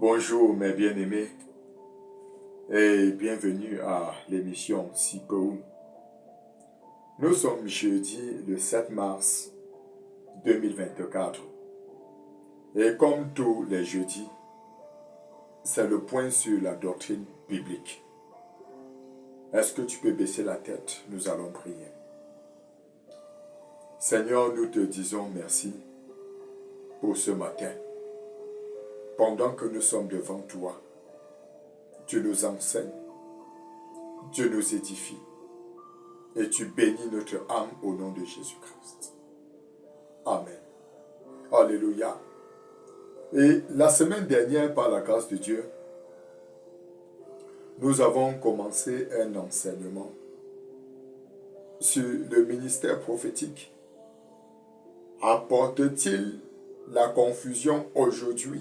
Bonjour mes bien-aimés et bienvenue à l'émission Sipo. Nous sommes jeudi le 7 mars 2024 et comme tous les jeudis, c'est le point sur la doctrine biblique. Est-ce que tu peux baisser la tête? Nous allons prier. Seigneur, nous te disons merci pour ce matin. Pendant que nous sommes devant toi, tu nous enseignes, Dieu nous édifie et tu bénis notre âme au nom de Jésus-Christ. Amen. Alléluia. Et la semaine dernière, par la grâce de Dieu, nous avons commencé un enseignement sur le ministère prophétique. Apporte-t-il la confusion aujourd'hui?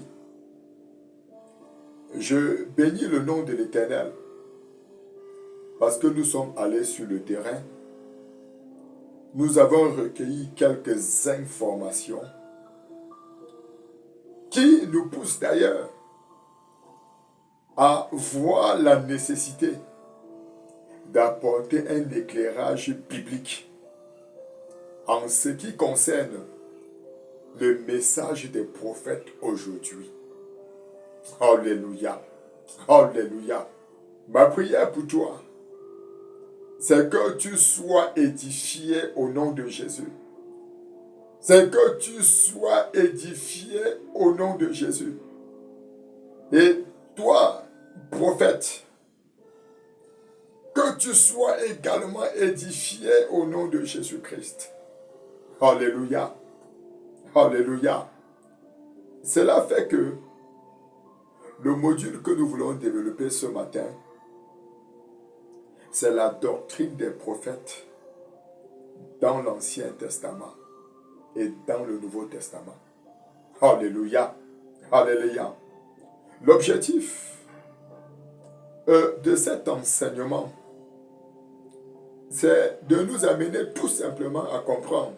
Je bénis le nom de l'Éternel parce que nous sommes allés sur le terrain. Nous avons recueilli quelques informations qui nous poussent d'ailleurs à voir la nécessité d'apporter un éclairage biblique en ce qui concerne le message des prophètes aujourd'hui. Alléluia. Alléluia. Ma prière pour toi, c'est que tu sois édifié au nom de Jésus. C'est que tu sois édifié au nom de Jésus. Et toi, prophète, que tu sois également édifié au nom de Jésus-Christ. Alléluia. Alléluia. Cela fait que le module que nous voulons développer ce matin, c'est la doctrine des prophètes dans l'Ancien Testament et dans le Nouveau Testament. Alléluia. Alléluia. L'objectif de cet enseignement, c'est de nous amener tout simplement à comprendre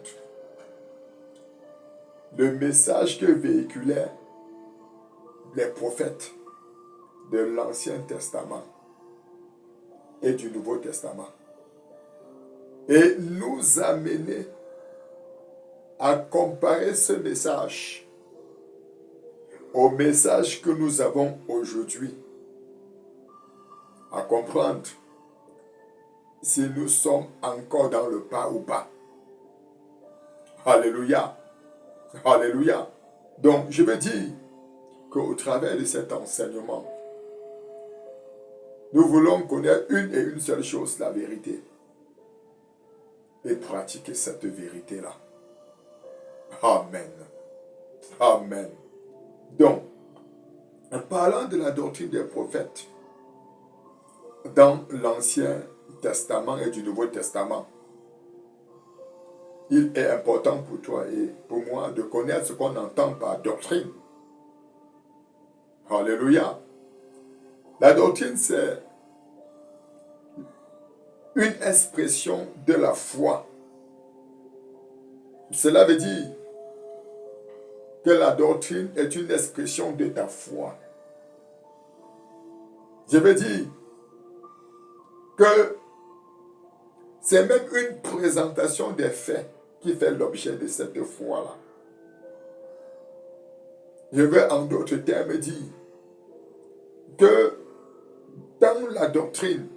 le message que véhiculaient les prophètes de l'Ancien Testament et du Nouveau Testament. Et nous amener à comparer ce message au message que nous avons aujourd'hui. À comprendre si nous sommes encore dans le pas ou pas. Alléluia. Alléluia. Donc, je veux dire qu'au travers de cet enseignement, nous voulons connaître une et une seule chose, la vérité. Et pratiquer cette vérité-là. Amen. Amen. Donc, en parlant de la doctrine des prophètes dans l'Ancien Testament et du Nouveau Testament, il est important pour toi et pour moi de connaître ce qu'on entend par doctrine. Alléluia. La doctrine, c'est une expression de la foi. Cela veut dire que la doctrine est une expression de ta foi. Je veux dire que c'est même une présentation des faits qui fait l'objet de cette foi-là. Je veux en d'autres termes dire que dans la doctrine,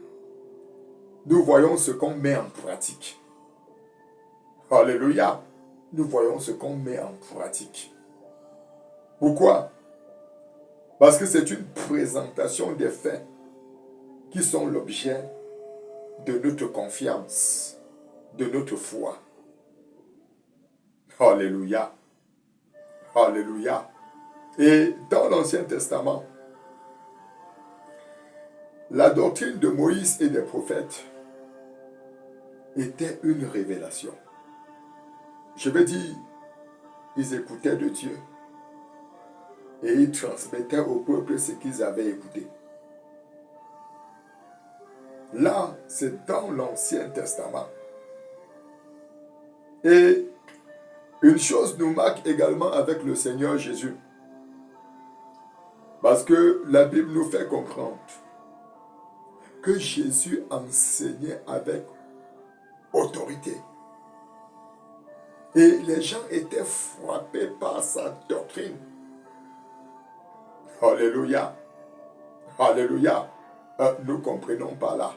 nous voyons ce qu'on met en pratique. Alléluia. Nous voyons ce qu'on met en pratique. Pourquoi? Parce que c'est une présentation des faits qui sont l'objet de notre confiance, de notre foi. Alléluia. Alléluia. Et dans l'Ancien Testament, la doctrine de Moïse et des prophètes était une révélation. Je veux dire, ils écoutaient de Dieu et ils transmettaient au peuple ce qu'ils avaient écouté. Là, c'est dans l'Ancien Testament. Et une chose nous marque également avec le Seigneur Jésus. Parce Parce que la Bible nous fait comprendre que Jésus enseignait avec autorité. Et les gens étaient frappés par sa doctrine. Alléluia. Alléluia. Nous comprenons par là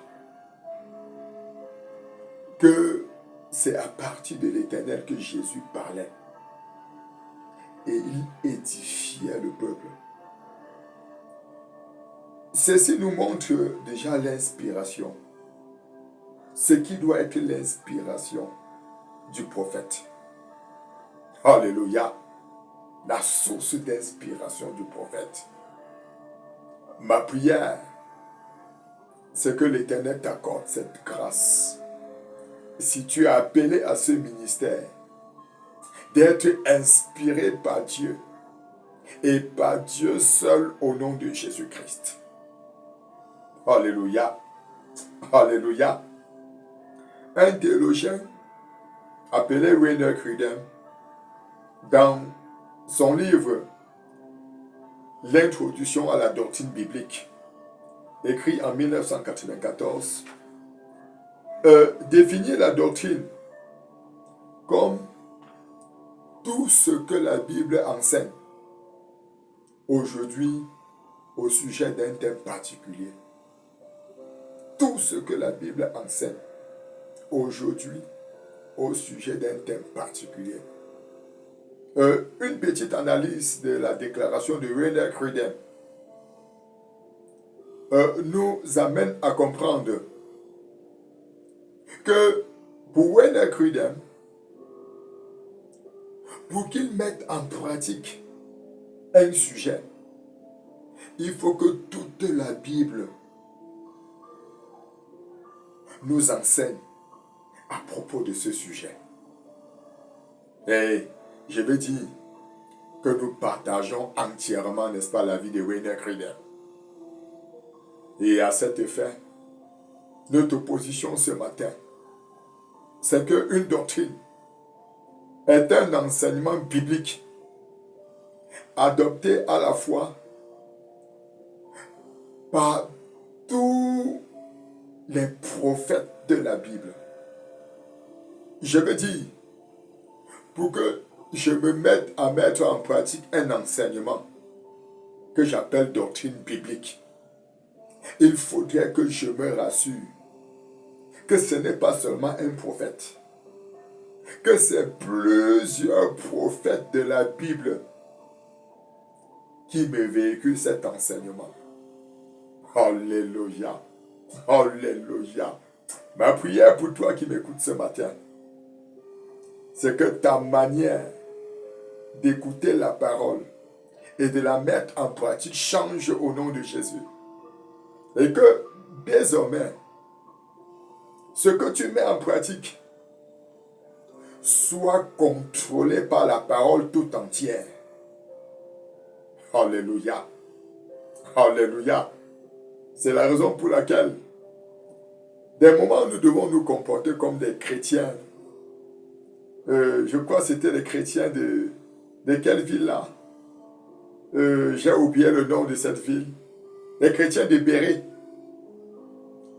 que c'est à partir de l'Éternel que Jésus parlait. Et il édifiait le peuple. Ceci nous montre déjà l'inspiration. Ce qui doit être l'inspiration du prophète. Alléluia. La source d'inspiration du prophète. Ma prière, c'est que l'Éternel t'accorde cette grâce. Si tu es appelé à ce ministère, d'être inspiré par Dieu et par Dieu seul au nom de Jésus-Christ. Alléluia. Alléluia. Un théologien appelé Rainer Cruden, dans son livre L'introduction à la doctrine biblique, écrit en 1994, définit la doctrine comme tout ce que la Bible enseigne aujourd'hui au sujet d'un thème particulier. Tout ce que la Bible enseigne aujourd'hui au sujet d'un thème particulier. Une petite analyse de la déclaration de Rainer Cruden nous amène à comprendre que pour Rainer Cruden, pour qu'il mette en pratique un sujet, il faut que toute la Bible nous enseigne à propos de ce sujet. Et je veux dire que nous partageons entièrement, n'est-ce pas, la vie de Rainer Cruden. Et à cet effet, notre position ce matin, c'est qu'une doctrine est un enseignement biblique adopté à la fois par tous les prophètes de la Bible. Je veux dire, pour que je me mette à mettre en pratique un enseignement que j'appelle doctrine biblique, il faudrait que je me rassure que ce n'est pas seulement un prophète, que c'est plusieurs prophètes de la Bible qui me véhiculent cet enseignement. Alléluia. Alléluia. Ma prière pour toi qui m'écoutes ce matin, c'est que ta manière d'écouter la parole et de la mettre en pratique change au nom de Jésus. Et que désormais, ce que tu mets en pratique soit contrôlé par la parole tout entière. Alléluia. Alléluia. C'est la raison pour laquelle, des moments, nous devons nous comporter comme des chrétiens. Je crois que c'était les chrétiens de quelle ville là? J'ai oublié le nom de cette ville. Les chrétiens de Béret.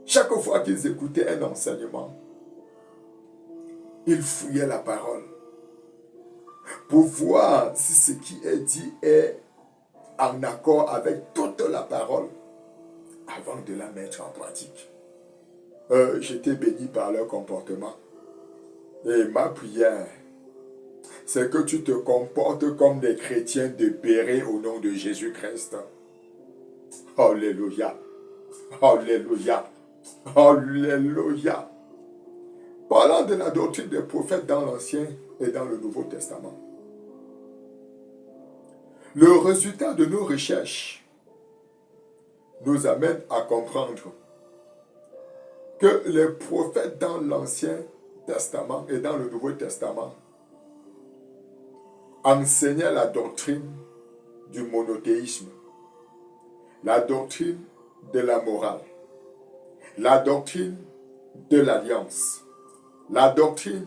Chaque fois qu'ils écoutaient un enseignement, ils fouillaient la parole pour voir si ce qui est dit est en accord avec toute la parole avant de la mettre en pratique. J'étais béni par leur comportement. Et ma prière, c'est que tu te comportes comme des chrétiens de Béret au nom de Jésus-Christ. Alléluia. Alléluia. Alléluia. Parlant de la doctrine des prophètes dans l'Ancien et dans le Nouveau Testament, le résultat de nos recherches nous amène à comprendre que les prophètes dans l'Ancien Testament et dans le Nouveau Testament enseignaient la doctrine du monothéisme, la doctrine de la morale, la doctrine de l'alliance, la doctrine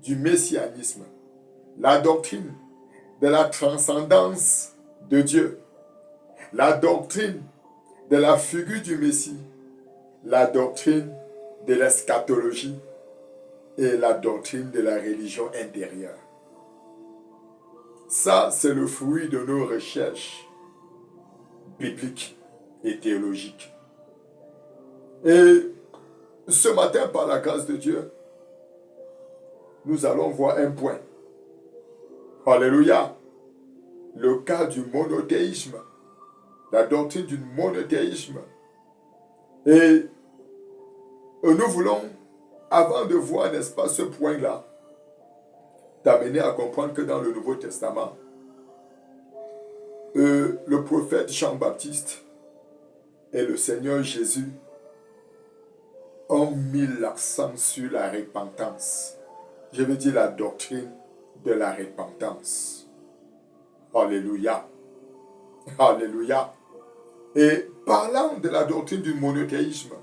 du messianisme, la doctrine de la transcendance de Dieu, la doctrine de la figure du Messie, la doctrine de l'eschatologie et la doctrine de la religion intérieure. Ça, c'est le fruit de nos recherches bibliques et théologiques. Et ce matin, par la grâce de Dieu, nous allons voir un point. Alléluia. Le cas du monothéisme, la doctrine du monothéisme. Et nous voulons, avant de voir, n'est-ce pas, ce point-là, t'amener à comprendre que dans le Nouveau Testament, le prophète Jean-Baptiste et le Seigneur Jésus ont mis l'accent sur la repentance. Je veux dire la doctrine de la repentance. Alléluia. Alléluia. Et parlant de la doctrine du monothéisme,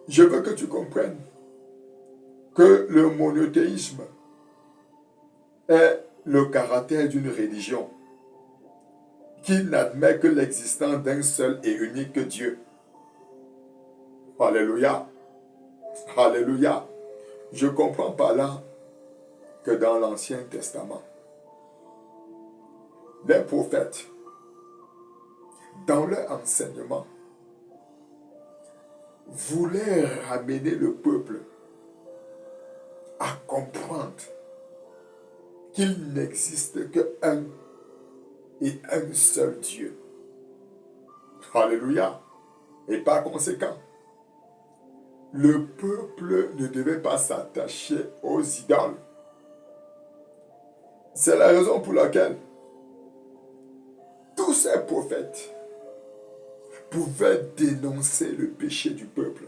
je veux que tu comprennes que le monothéisme est le caractère d'une religion qui n'admet que l'existence d'un seul et unique Dieu. Alléluia. Alléluia. Je comprends par là que dans l'Ancien Testament, les prophètes, dans leur enseignement, voulaient ramener le peuple à comprendre qu'il n'existe qu'un et un seul Dieu. Alléluia. Et par conséquent, le peuple ne devait pas s'attacher aux idoles. C'est la raison pour laquelle tous ces prophètes pouvaient dénoncer le péché du peuple.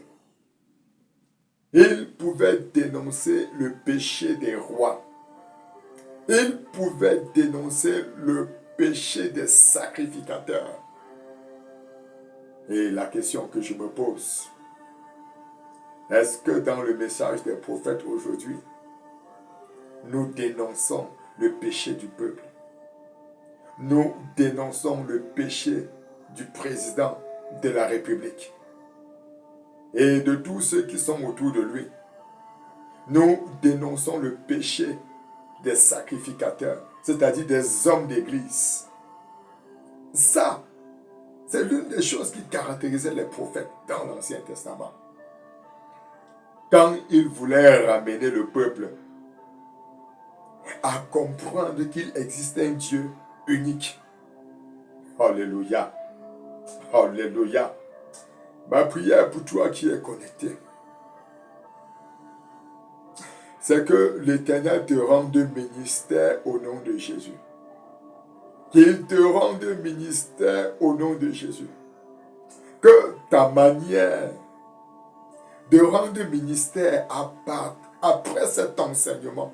Ils pouvaient dénoncer le péché des rois. Ils pouvaient dénoncer le péché des sacrificateurs. Et la question que je me pose, est-ce que dans le message des prophètes aujourd'hui, nous dénonçons le péché du peuple? Nous dénonçons le péché du président de la République et de tous ceux qui sont autour de lui. Nous dénonçons le péché des sacrificateurs, c'est-à-dire des hommes d'église. Ça, c'est l'une des choses qui caractérisait les prophètes dans l'Ancien Testament. Quand ils voulaient ramener le peuple à comprendre qu'il existe un Dieu unique. Alléluia. Alléluia. Ma prière pour toi qui es connecté, c'est que l'Éternel te rende ministère au nom de Jésus. Qu'il te rende ministère au nom de Jésus. Que ta manière de rendre ministère après cet enseignement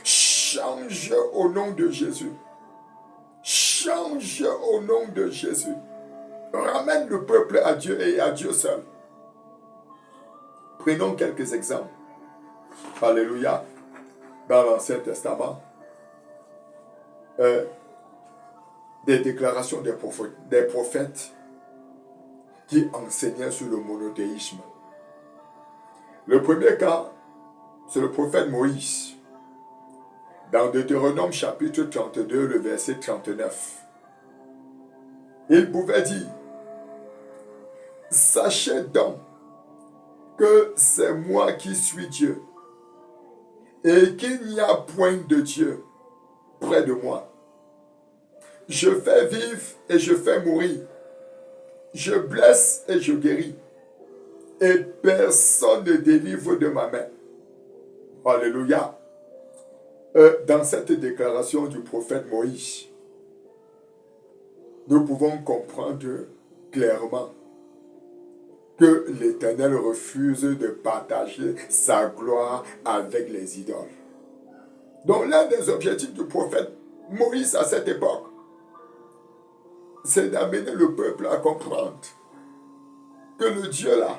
change au nom de Jésus. Change au nom de Jésus. Ramène le peuple à Dieu et à Dieu seul. Prenons quelques exemples. Alléluia. Dans l'Ancien Testament, des déclarations des prophètes qui enseignaient sur le monothéisme. Le premier cas, c'est le prophète Moïse. Dans Deutéronome chapitre 32, le verset 39. Il pouvait dire, sachez donc que c'est moi qui suis Dieu et qu'il n'y a point de Dieu près de moi. Je fais vivre et je fais mourir. Je blesse et je guéris. Et personne ne délivre de ma main. Alléluia. Dans cette déclaration du prophète Moïse, nous pouvons comprendre clairement que l'Éternel refuse de partager sa gloire avec les idoles. Donc l'un des objectifs du prophète Moïse à cette époque, c'est d'amener le peuple à comprendre que le Dieu là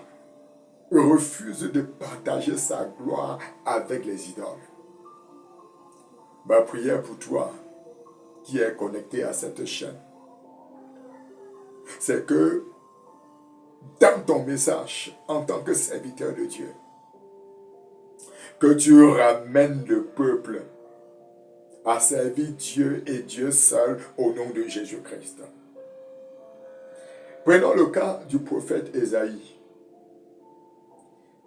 refuse de partager sa gloire avec les idoles. Ma prière pour toi qui est connecté à cette chaîne, c'est que dans ton message, en tant que serviteur de Dieu, que tu ramènes le peuple à servir Dieu et Dieu seul au nom de Jésus-Christ. Prenons le cas du prophète Ésaïe.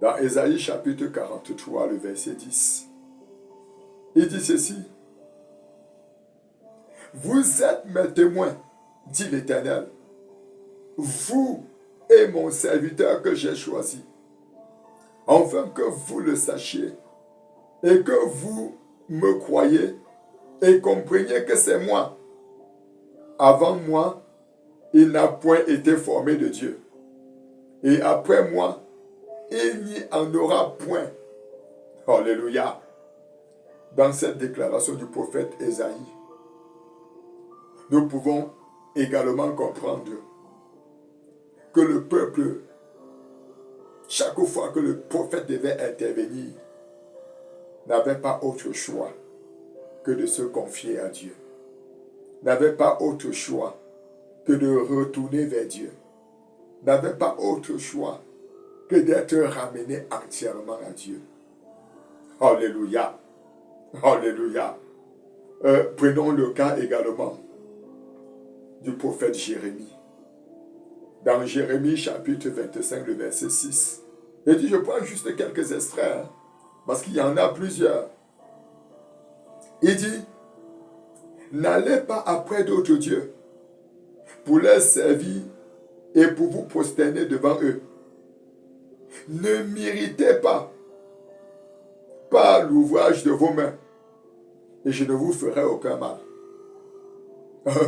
Dans Ésaïe chapitre 43, le verset 10, il dit ceci: Vous êtes mes témoins, dit l'Éternel, vous et mon serviteur que j'ai choisi, afin que vous le sachiez et que vous me croyez et compreniez que c'est moi. Avant moi, il n'a point été formé de Dieu. Et après moi, il n'y en aura point. Alléluia. Dans cette déclaration du prophète Ésaïe, nous pouvons également comprendre que le peuple, chaque fois que le prophète devait intervenir, n'avait pas autre choix que de se confier à Dieu. N'avait pas autre choix que de retourner vers Dieu. N'avait pas autre choix que d'être ramené entièrement à Dieu. Alléluia. Alléluia. Prenons le cas également du prophète Jérémie. Dans Jérémie chapitre 25, le verset 6. Il dit, je prends juste quelques extraits, parce qu'il y en a plusieurs. Il dit, n'allez pas après d'autres dieux pour les servir et pour vous prosterner devant eux. Ne m'irritez pas par l'ouvrage de vos mains et je ne vous ferai aucun mal.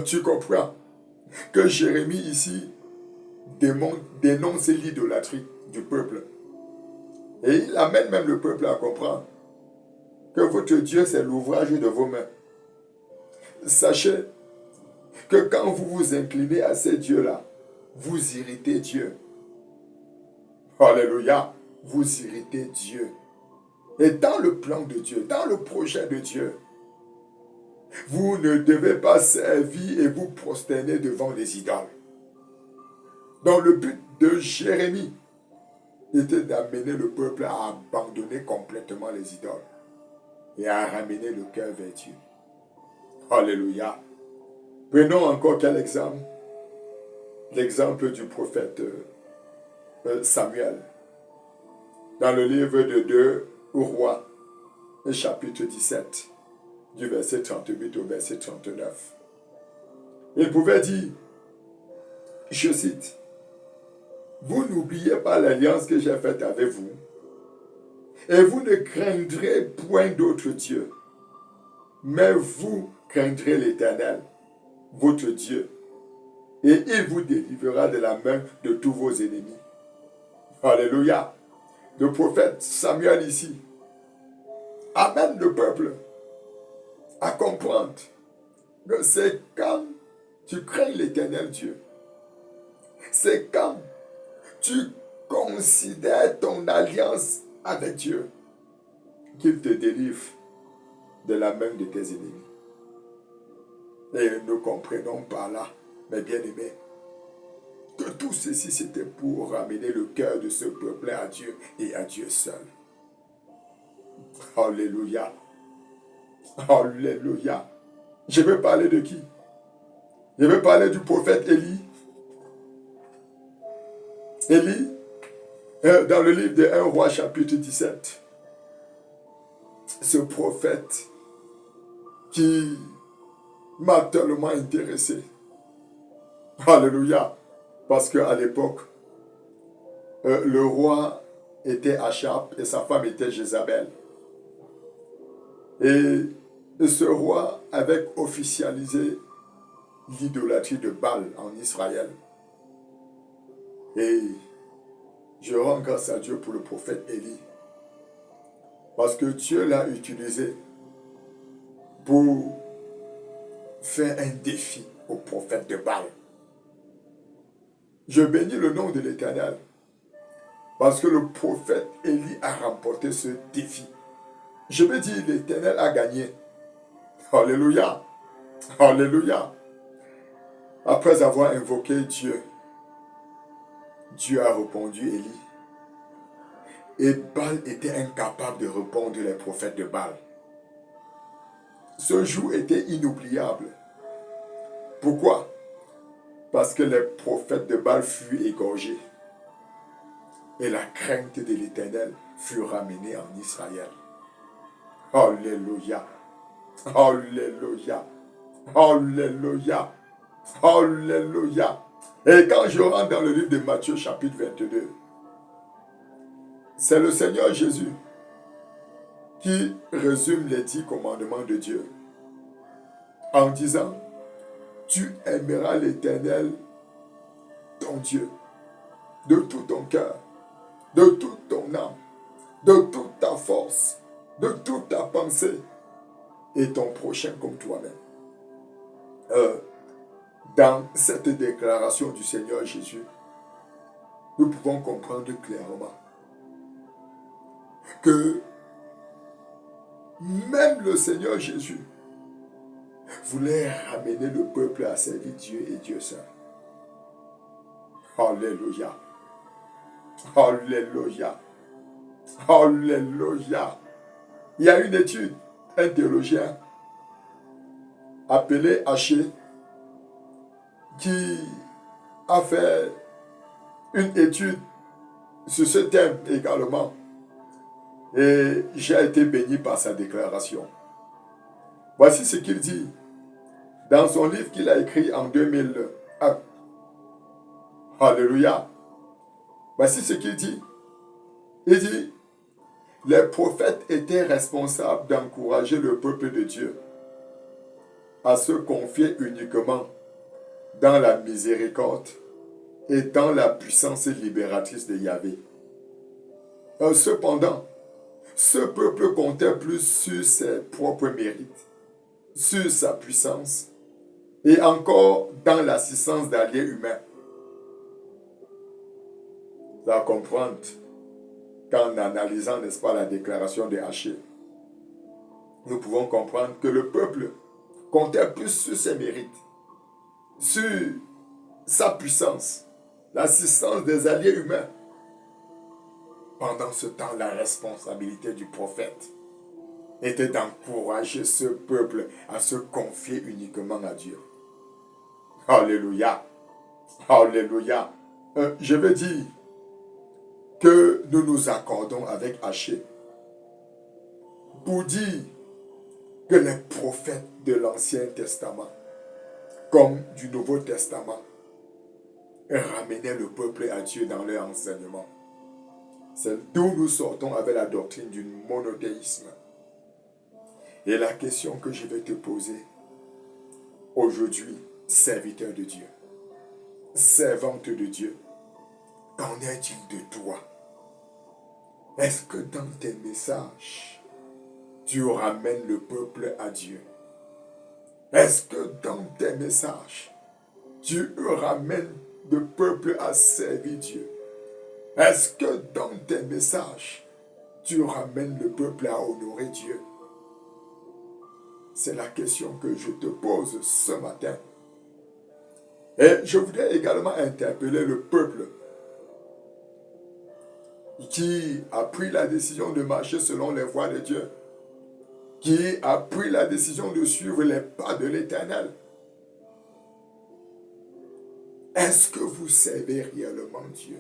Tu comprends que Jérémie ici dénonce l'idolâtrie du peuple. Et il amène même le peuple à comprendre que votre Dieu, c'est l'ouvrage de vos mains. Sachez que quand vous vous inclinez à ces dieux-là, vous irritez Dieu. Alléluia. Vous irritez Dieu. Et dans le plan de Dieu, dans le projet de Dieu, vous ne devez pas servir et vous prosterner devant les idoles. Donc le but de Jérémie était d'amener le peuple à abandonner complètement les idoles et à ramener le cœur vers Dieu. Alléluia. Prenons encore quel exemple? L'exemple du prophète Samuel. Dans le livre de 2 Rois, chapitre 17, du verset 38 au verset 39. Il pouvait dire, je cite, vous n'oubliez pas l'alliance que j'ai faite avec vous, et vous ne craindrez point d'autres dieux, mais vous craindrez l'Éternel, votre Dieu, et il vous délivrera de la main de tous vos ennemis. Alléluia. Le prophète Samuel ici amène le peuple à comprendre que c'est quand tu crains l'Éternel Dieu, c'est quand tu considères ton alliance avec Dieu qu'il te délivre de la main de tes ennemis. Et nous comprenons par là, mes bien-aimés, que tout ceci c'était pour ramener le cœur de ce peuple à Dieu et à Dieu seul. Alléluia. Alléluia. Je vais parler de qui? Je vais parler du prophète Élie. Élie, dans le livre de 1 Roi chapitre 17, ce prophète qui m'a tellement intéressé. Alléluia. Parce qu'à l'époque, le roi était Achab et sa femme était Jézabel. Et ce roi avait officialisé l'idolâtrie de Baal en Israël. Et je rends grâce à Dieu pour le prophète Élie. Parce que Dieu l'a utilisé pour faire un défi au prophète de Baal. Je bénis le nom de l'Éternel. Parce que le prophète Élie a remporté ce défi. Je veux dire, l'Éternel a gagné. Alléluia. Alléluia. Après avoir invoqué Dieu, Dieu a répondu Élie. Et Baal était incapable de répondre les prophètes de Baal. Ce jour était inoubliable. Pourquoi? Parce que les prophètes de Baal furent égorgés. Et la crainte de l'Éternel fut ramenée en Israël. Alléluia. Alléluia. Alléluia. Alléluia. Et quand je rentre dans le livre de Matthieu chapitre 22, c'est le Seigneur Jésus qui résume les 10 commandements de Dieu en disant, tu aimeras l'Éternel, ton Dieu, de tout ton cœur, de toute ton âme, de toute ta force, de toute ta pensée, et ton prochain comme toi-même. Dans cette déclaration du Seigneur Jésus, nous pouvons comprendre clairement que même le Seigneur Jésus voulait ramener le peuple à servir Dieu et Dieu seul. Alléluia. Alléluia. Alléluia. Il y a une étude, un théologien appelé Haché, qui a fait une étude sur ce thème également. Et j'ai été béni par sa déclaration. Voici ce qu'il dit dans son livre qu'il a écrit en 2001. Alléluia. Voici ce qu'il dit. Il dit, les prophètes étaient responsables d'encourager le peuple de Dieu à se confier uniquement dans la miséricorde et dans la puissance libératrice de Yahvé. Cependant, ce peuple comptait plus sur ses propres mérites, sur sa puissance et encore dans l'assistance d'alliés humains. Vous allez comprendre qu'en analysant, n'est-ce pas, la déclaration de Haché, nous pouvons comprendre que le peuple comptait plus sur ses mérites, sur sa puissance, l'assistance des alliés humains. Pendant ce temps, la responsabilité du prophète était d'encourager ce peuple à se confier uniquement à Dieu. Alléluia. Alléluia. Je veux dire que nous nous accordons avec Haché pour dire que les prophètes de l'Ancien Testament, comme du Nouveau Testament, ramenaient le peuple à Dieu dans leur enseignement. C'est d'où nous sortons avec la doctrine du monothéisme. Et la question que je vais te poser aujourd'hui, serviteur de Dieu, servante de Dieu, qu'en est-il de toi? Est-ce que dans tes messages, tu ramènes le peuple à Dieu? Est-ce que dans tes messages, tu ramènes le peuple à servir Dieu? Est-ce que dans tes messages, tu ramènes le peuple à honorer Dieu? C'est la question que je te pose ce matin. Et je voudrais également interpeller le peuple qui a pris la décision de marcher selon les voies de Dieu, qui a pris la décision de suivre les pas de l'Éternel. Est-ce que vous servez réellement Dieu?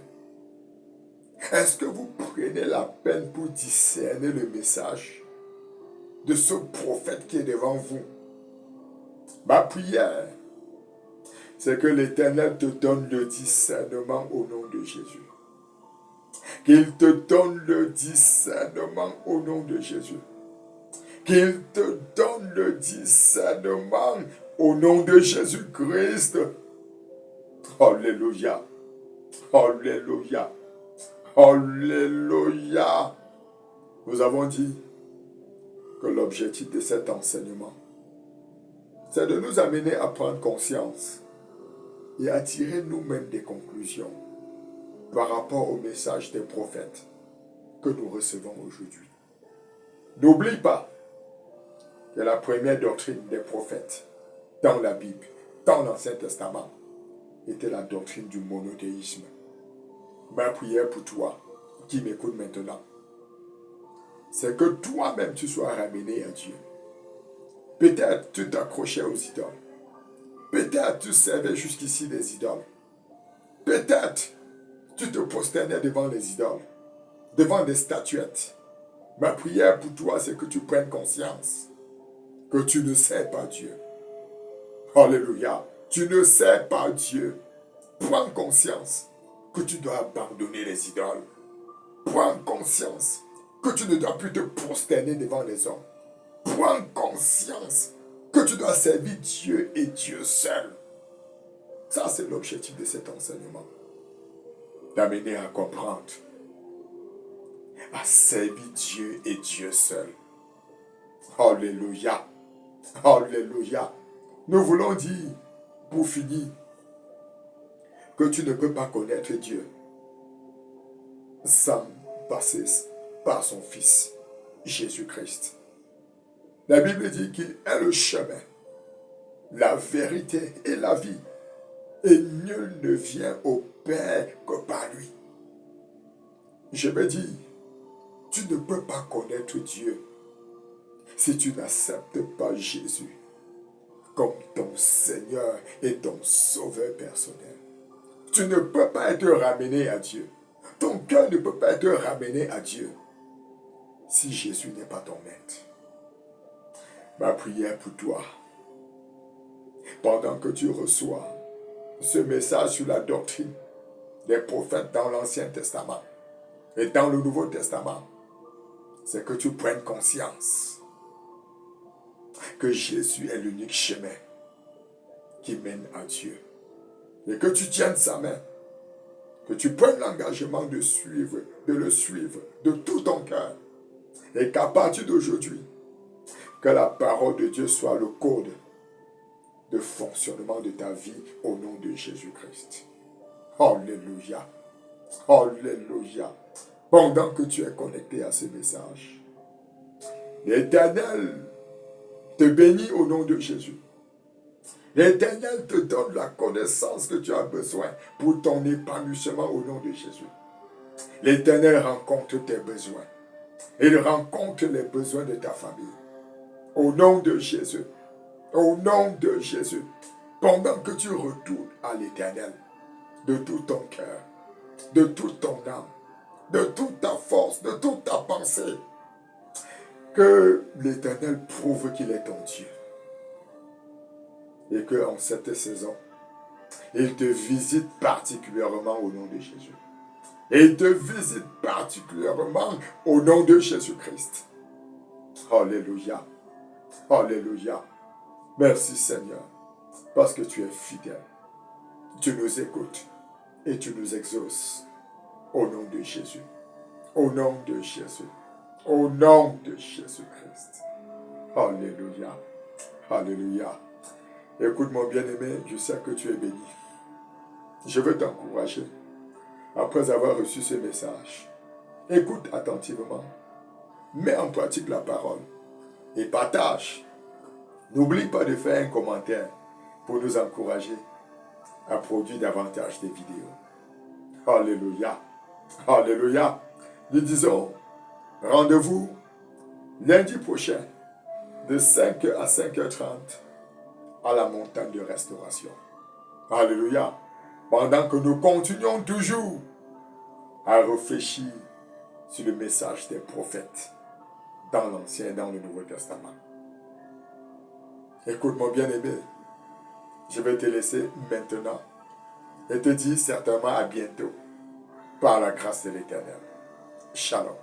Est-ce que vous prenez la peine pour discerner le message de ce prophète qui est devant vous? Ma prière, c'est que l'Éternel te donne le discernement au nom de Jésus. Qu'il te donne le discernement au nom de Jésus. Qu'il te donne le discernement au nom de Jésus-Christ. Alléluia. Alléluia. Alléluia. Nous avons dit que l'objectif de cet enseignement, c'est de nous amener à prendre conscience et à tirer nous-mêmes des conclusions par rapport au message des prophètes que nous recevons aujourd'hui. N'oublie pas que la première doctrine des prophètes, dans la Bible, dans l'Ancien Testament, était la doctrine du monothéisme. Ma prière pour toi, qui m'écoute maintenant, c'est que toi-même tu sois ramené à Dieu. Peut-être tu t'accrochais aux idoles. Peut-être tu servais jusqu'ici des idoles. Peut-être tu te prosternais devant les idoles, devant des statuettes. Ma prière pour toi, c'est que tu prennes conscience que tu ne sais pas Dieu. Alléluia. Tu ne sais pas Dieu. Prends conscience que tu dois abandonner les idoles. Prends conscience que tu ne dois plus te prosterner devant les hommes. Prends conscience que tu dois servir Dieu et Dieu seul. Ça, c'est l'objectif de cet enseignement. D'amener à comprendre, à servir Dieu et Dieu seul. Alléluia. Alléluia. Nous voulons dire, pour finir, que tu ne peux pas connaître Dieu sans passer par son Fils, Jésus-Christ. La Bible dit qu'il est le chemin, la vérité et la vie. Et nul ne vient au Père que par lui. Je me dis, tu ne peux pas connaître Dieu si tu n'acceptes pas Jésus comme ton Seigneur et ton Sauveur personnel. Tu ne peux pas être ramené à Dieu. Ton cœur ne peut pas être ramené à Dieu si Jésus n'est pas ton maître. Ma prière pour toi, pendant que tu reçois ce message sur la doctrine des prophètes dans l'Ancien Testament et dans le Nouveau Testament, c'est que tu prennes conscience que Jésus est l'unique chemin qui mène à Dieu. Et que tu tiennes sa main, que tu prennes l'engagement de le suivre de tout ton cœur. Et qu'à partir d'aujourd'hui, que la parole de Dieu soit le code de fonctionnement de ta vie au nom de Jésus-Christ. Alléluia. Alléluia. Pendant que tu es connecté à ce message, l'Éternel te bénit au nom de Jésus. L'Éternel te donne la connaissance que tu as besoin pour ton épanouissement au nom de Jésus. L'Éternel rencontre tes besoins. Il rencontre les besoins de ta famille. Au nom de Jésus. Au nom de Jésus. Pendant que tu retournes à l'Éternel, de tout ton cœur, de toute ton âme, de toute ta force, de toute ta pensée, que l'Éternel prouve qu'il est ton Dieu. Et qu'en cette saison, il te visite particulièrement au nom de Jésus. Et il te visite particulièrement au nom de Jésus-Christ. Alléluia. Alléluia. Merci Seigneur, parce que tu es fidèle. Tu nous écoutes et tu nous exauces au nom de Jésus. Au nom de Jésus. Au nom de Jésus-Christ. Alléluia. Alléluia. Écoute mon bien-aimé, je sais que tu es béni. Je veux t'encourager. Après avoir reçu ce message, écoute attentivement. Mets en pratique la parole et partage. N'oublie pas de faire un commentaire pour nous encourager à produire davantage de vidéos. Alléluia. Alléluia. Nous disons rendez-vous lundi prochain de 5 à 5h30 à la montagne de restauration. Alléluia. Pendant que nous continuons toujours à réfléchir sur le message des prophètes dans l'Ancien et dans le Nouveau Testament. Écoute mon bien-aimé, je vais te laisser maintenant et te dire certainement à bientôt par la grâce de l'Éternel. Shalom.